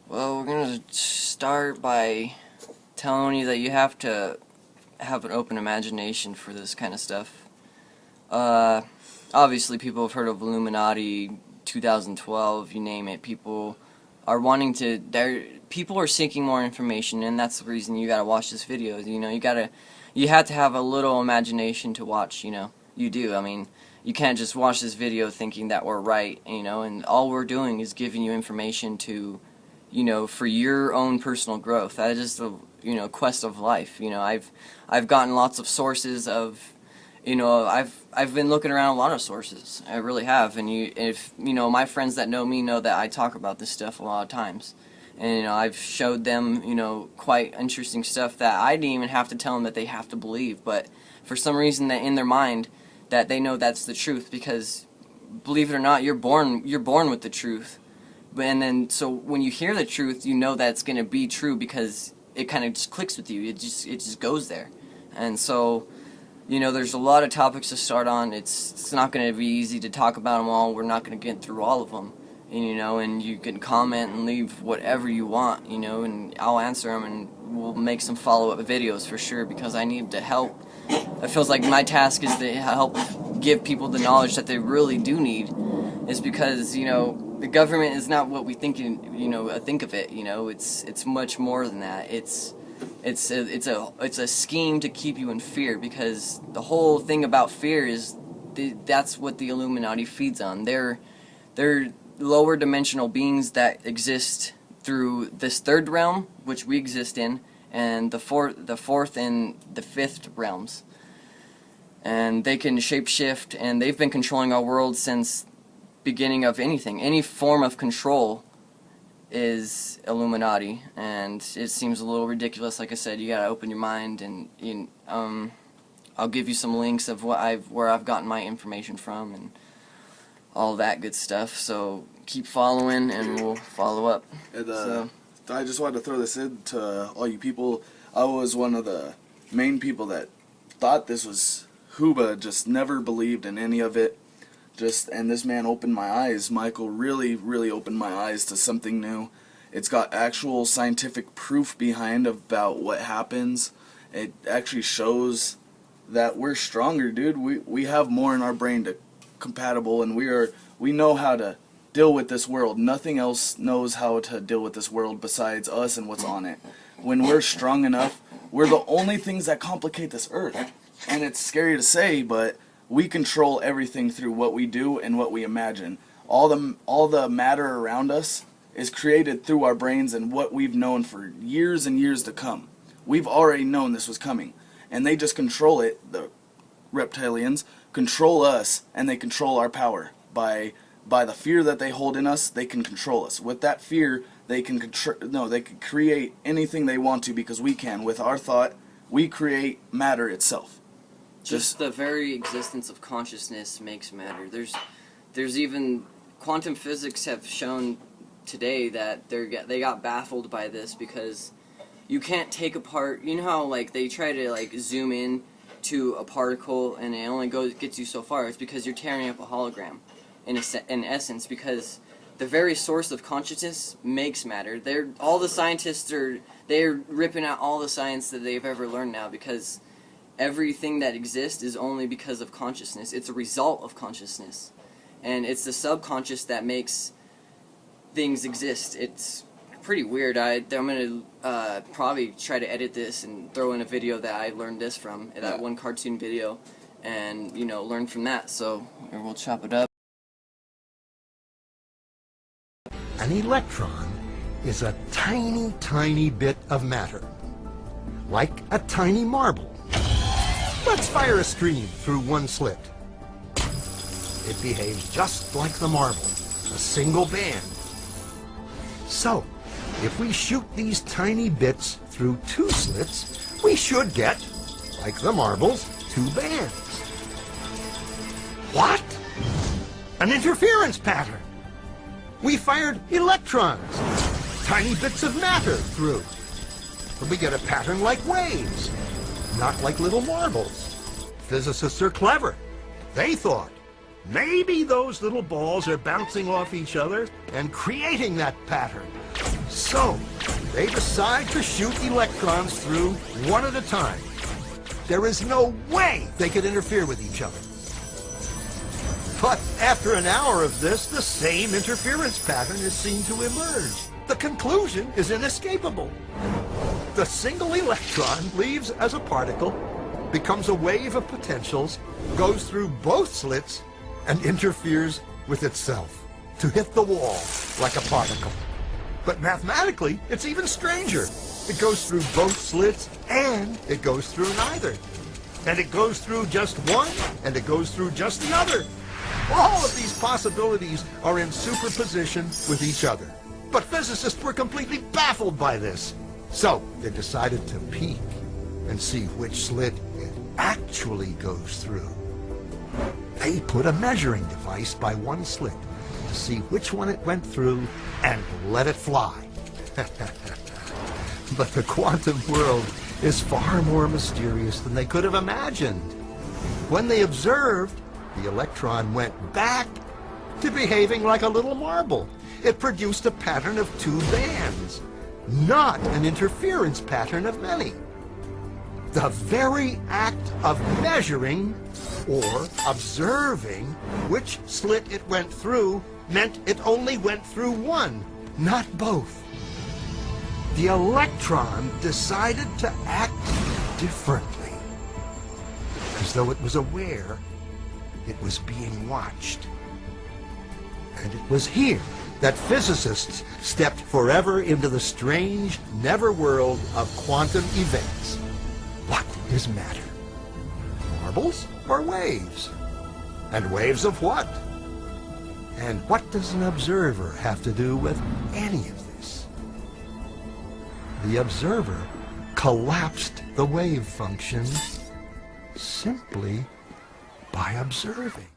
Well, we're going to start by telling you that you have to have an open imagination for this kind of stuff. Obviously, people have heard of Illuminati, 2012, you name it. People are wanting to, people are seeking more information, and that's the reason you gotta watch this video. You know, you have to have a little imagination to watch, you know. You do, I mean, you can't just watch this video thinking that we're right, you know, and all we're doing is giving you information to, you know, for your own personal growth. That is just the, you know, quest of life. You know, I've gotten lots of sources of, you know, I've been looking around a lot of sources. I really have, and if you know, my friends that know me know that I talk about this stuff a lot of times, and you know, I've showed them, you know, quite interesting stuff that I didn't even have to tell them that they have to believe, but for some reason that in their mind that they know that's the truth, because believe it or not, you're born with the truth. And then, so when you hear the truth, you know that it's going to be true because it kind of just clicks with you. It just goes there. And so, you know, there's a lot of topics to start on. It's not going to be easy to talk about them all. We're not going to get through all of them. And, you know, and you can comment and leave whatever you want, you know, and I'll answer them, and we'll make some follow-up videos for sure, because I need to help. It feels like my task is to help give people the knowledge that they really do need. Is because, you know, the government is not what we think of it. You know, it's much more than that. It's a scheme to keep you in fear, because the whole thing about fear is that's what the Illuminati feeds on. They're lower dimensional beings that exist through this third realm, which we exist in, and the fourth and the fifth realms. And they can shapeshift, and they've been controlling our world since beginning of anything. Any form of control is Illuminati, and it seems a little ridiculous. Like I said, you gotta open your mind, and I'll give you some links of where I've gotten my information from and all that good stuff. So keep following, and we'll follow up. And, I just wanted to throw this in to all you people. I was one of the main people that thought this was Huba, just never believed in any of it. And this man opened my eyes. Michael really opened my eyes to something new. It's got actual scientific proof behind about what happens. It actually shows that we're stronger, dude. We have more in our brain to compatible, and we know how to deal with this world. Nothing else knows how to deal with this world besides us and what's on it. When we're strong enough, we're the only things that complicate this earth. And it's scary to say, but we control everything through what we do and what we imagine. All the matter around us is created through our brains and what we've known for years and years to come. We've already known this was coming, and they just control it. The reptilians control us, and they control our power by the fear that they hold in us. They can control us. With that fear, they can create anything they want to, because we can. With our thought, we create matter itself. Just the very existence of consciousness makes matter. There's even quantum physics have shown today that they got baffled by this, because you can't take apart. You know how like they try to like zoom in to a particle and it only gets you so far. It's because you're tearing up a hologram in essence, because the very source of consciousness makes matter. All the scientists they're ripping out all the science that they've ever learned now, because everything that exists is only because of consciousness. It's a result of consciousness. And it's the subconscious that makes things exist. It's pretty weird. I'm going to probably try to edit this and throw in a video that I learned this from, that one cartoon video, and, you know, learn from that. So we'll chop it up. An electron is a tiny bit of matter, like a tiny marble. Let's fire a stream through one slit. It behaves just like the marble, a single band. So, if we shoot these tiny bits through two slits, we should get, like the marbles, two bands. What? An interference pattern. We fired electrons, tiny bits of matter through. But we get a pattern like waves, not like little marbles. Physicists are clever. They thought, maybe those little balls are bouncing off each other and creating that pattern. So, they decide to shoot electrons through one at a time. There is no way they could interfere with each other. But after an hour of this, the same interference pattern is seen to emerge. The conclusion is inescapable. The single electron leaves as a particle, becomes a wave of potentials, goes through both slits, and interferes with itself to hit the wall like a particle. But mathematically, it's even stranger. It goes through both slits, and it goes through neither. And it goes through just one, and it goes through just the other. All of these possibilities are in superposition with each other. But physicists were completely baffled by this. So they decided to peek and see which slit it actually goes through. They put a measuring device by one slit to see which one it went through and let it fly. But the quantum world is far more mysterious than they could have imagined. When they observed, the electron went back to behaving like a little marble. It produced a pattern of two bands, not an interference pattern of many. The very act of measuring or observing which slit it went through meant it only went through one, not both. The electron decided to act differently, as though it was aware it was being watched. And it was here that physicists stepped forever into the strange, never-world of quantum events. What is matter? Marbles or waves? And waves of what? And what does an observer have to do with any of this? The observer collapsed the wave function simply by observing.